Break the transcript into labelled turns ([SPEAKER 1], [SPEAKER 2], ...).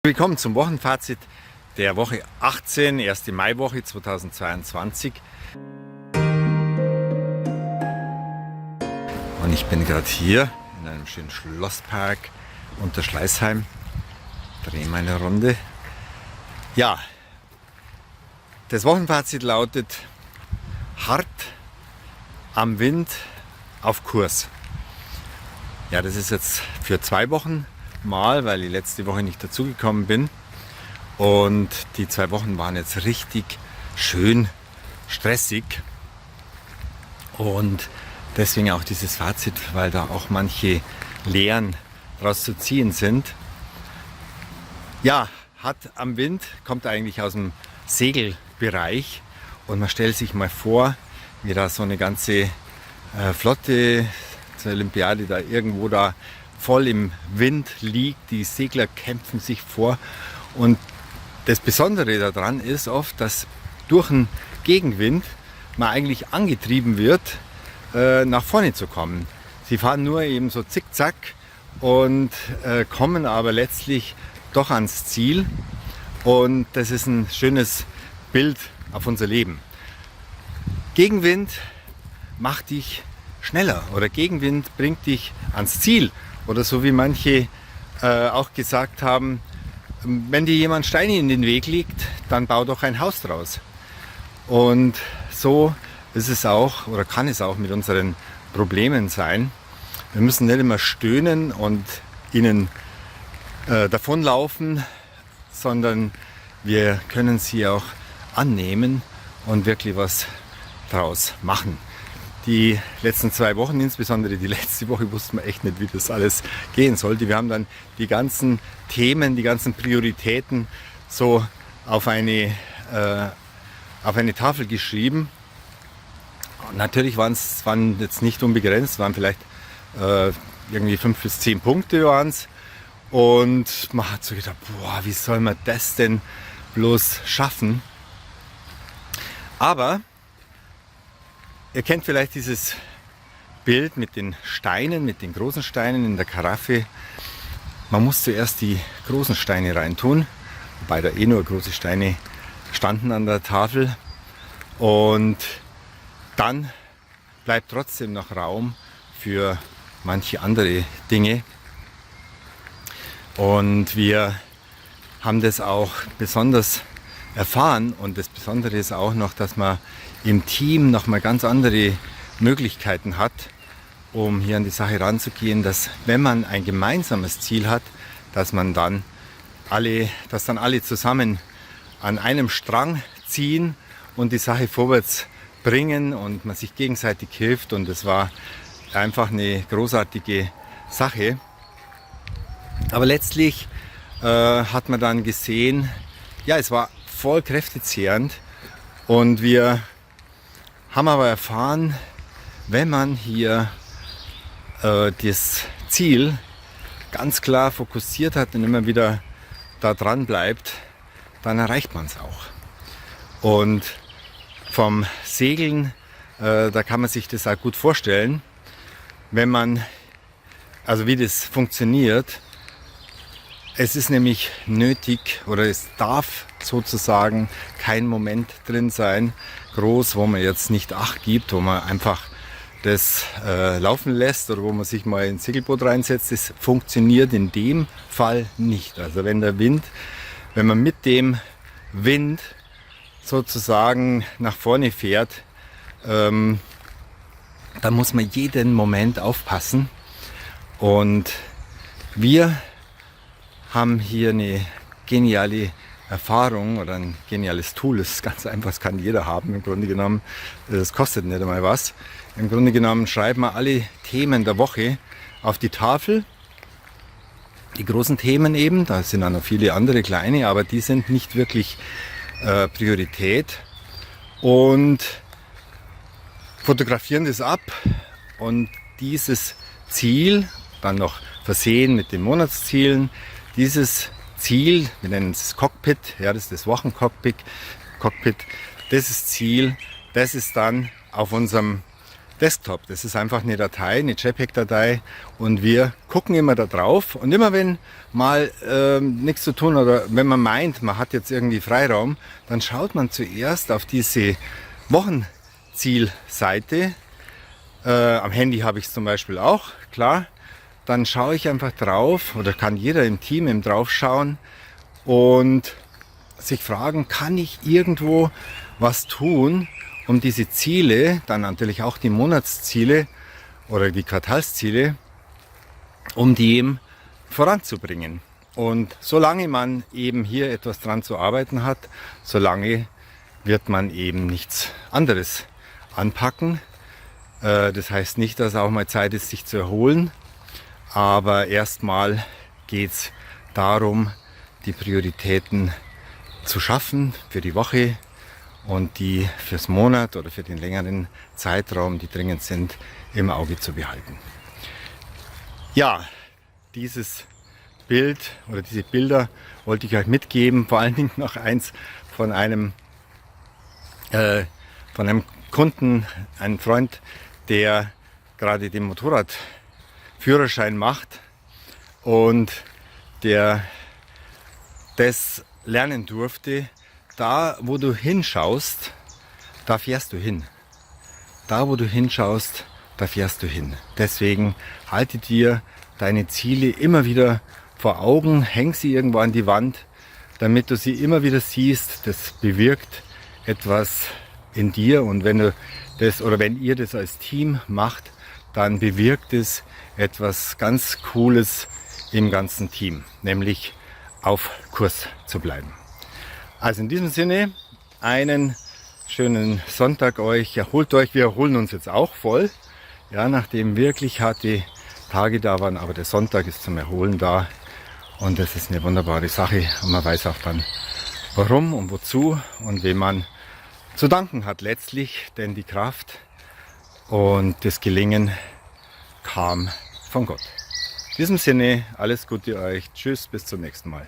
[SPEAKER 1] Willkommen zum Wochenfazit der Woche 18, erste Maiwoche 2022. Und ich bin gerade hier in einem schönen Schlosspark unter Schleißheim. Drehe meine Runde. Ja, das Wochenfazit lautet: hart am Wind auf Kurs. Ja, das ist jetzt für 2 Wochen mal, weil ich letzte Woche nicht dazugekommen bin. Und die 2 Wochen waren jetzt richtig schön stressig. Und deswegen auch dieses Fazit, weil da auch manche Lehren daraus zu ziehen sind. Ja, hart am Wind kommt eigentlich aus dem Segelbereich. Und man stellt sich mal vor, wie da so eine ganze Flotte zur Olympiade da irgendwo da voll im Wind liegt, die Segler kämpfen sich vor und das Besondere daran ist oft, dass durch einen Gegenwind man eigentlich angetrieben wird, nach vorne zu kommen. Sie fahren nur eben so zickzack und kommen aber letztlich doch ans Ziel und das ist ein schönes Bild auf unser Leben. Gegenwind macht dich schneller oder Gegenwind bringt dich ans Ziel. Oder so wie manche auch gesagt haben, wenn dir jemand Steine in den Weg legt, dann bau doch ein Haus draus. Und so ist es auch oder kann es auch mit unseren Problemen sein. Wir müssen nicht immer stöhnen und ihnen davonlaufen, sondern wir können sie auch annehmen und wirklich was draus machen. Die letzten 2 Wochen, insbesondere die letzte Woche, wussten wir echt nicht, wie das alles gehen sollte. Wir haben dann die ganzen Themen, die ganzen Prioritäten so auf eine Tafel geschrieben. Und natürlich waren jetzt nicht unbegrenzt, waren vielleicht irgendwie 5 bis 10 Punkte waren's. Und man hat so gedacht, boah, wie soll man das denn bloß schaffen? Aber ihr kennt vielleicht dieses Bild mit den Steinen, mit den großen Steinen in der Karaffe. Man muss zuerst die großen Steine reintun, wobei da nur große Steine standen an der Tafel. Und dann bleibt trotzdem noch Raum für manche andere Dinge. Und wir haben das auch besonders erfahren. Und das Besondere ist auch noch, dass man im Team nochmal ganz andere Möglichkeiten hat, um hier an die Sache ranzugehen, dass wenn man ein gemeinsames Ziel hat, dass dann alle zusammen an einem Strang ziehen und die Sache vorwärts bringen und man sich gegenseitig hilft. Und es war einfach eine großartige Sache. Aber letztlich hat man dann gesehen, ja, es war voll kräftezehrend und wir haben aber erfahren, wenn man hier das Ziel ganz klar fokussiert hat und immer wieder da dran bleibt, dann erreicht man es auch. Und vom Segeln, da kann man sich das auch gut vorstellen, wie das funktioniert. Es ist nämlich nötig oder es darf sozusagen kein Moment drin sein, groß, wo man jetzt nicht Acht gibt, wo man einfach das laufen lässt oder wo man sich mal ins Segelboot reinsetzt. Das funktioniert in dem Fall nicht. Also wenn man mit dem Wind sozusagen nach vorne fährt, dann muss man jeden Moment aufpassen. Und wir haben hier eine geniale Erfahrung oder ein geniales Tool. Das ist ganz einfach, das kann jeder haben im Grunde genommen. Das kostet nicht einmal was. Im Grunde genommen schreiben wir alle Themen der Woche auf die Tafel. Die großen Themen eben, da sind auch noch viele andere kleine, aber die sind nicht wirklich Priorität. Und fotografieren das ab und dieses Ziel, dann noch versehen mit den Monatszielen, dieses Ziel, wir nennen es Cockpit, ja, das ist das Wochencockpit, dieses Ziel, das ist dann auf unserem Desktop. Das ist einfach eine Datei, eine JPEG-Datei und wir gucken immer da drauf und immer wenn mal nichts zu tun oder wenn man meint, man hat jetzt irgendwie Freiraum, dann schaut man zuerst auf diese Wochenzielseite. Am Handy habe ich es zum Beispiel auch, klar. Dann schaue ich einfach drauf oder kann jeder im Team eben drauf schauen und sich fragen, kann ich irgendwo was tun, um diese Ziele, dann natürlich auch die Monatsziele oder die Quartalsziele, um die eben voranzubringen. Und solange man eben hier etwas dran zu arbeiten hat, solange wird man eben nichts anderes anpacken. Das heißt nicht, dass auch mal Zeit ist, sich zu erholen, aber erstmal geht es darum, die Prioritäten zu schaffen für die Woche und die fürs Monat oder für den längeren Zeitraum, die dringend sind, im Auge zu behalten. Ja, dieses Bild oder diese Bilder wollte ich euch mitgeben. Vor allen Dingen noch eins von einem Kunden, einem Freund, der gerade den Motorradführerschein macht und der das lernen durfte. Da, wo du hinschaust, da fährst du hin. Da, wo du hinschaust, da fährst du hin. Deswegen halte dir deine Ziele immer wieder vor Augen, häng sie irgendwo an die Wand, damit du sie immer wieder siehst. Das bewirkt etwas in dir und wenn du das oder wenn ihr das als Team macht, dann bewirkt es etwas ganz Cooles im ganzen Team, nämlich auf Kurs zu bleiben. Also in diesem Sinne, einen schönen Sonntag euch. Erholt euch, wir erholen uns jetzt auch voll. Ja, nachdem wirklich harte Tage da waren, aber der Sonntag ist zum Erholen da. Und das ist eine wunderbare Sache. Und man weiß auch dann, warum und wozu und wem man zu danken hat letztlich. Denn die Kraft und das Gelingen kam von Gott. In diesem Sinne, alles Gute euch. Tschüss, bis zum nächsten Mal.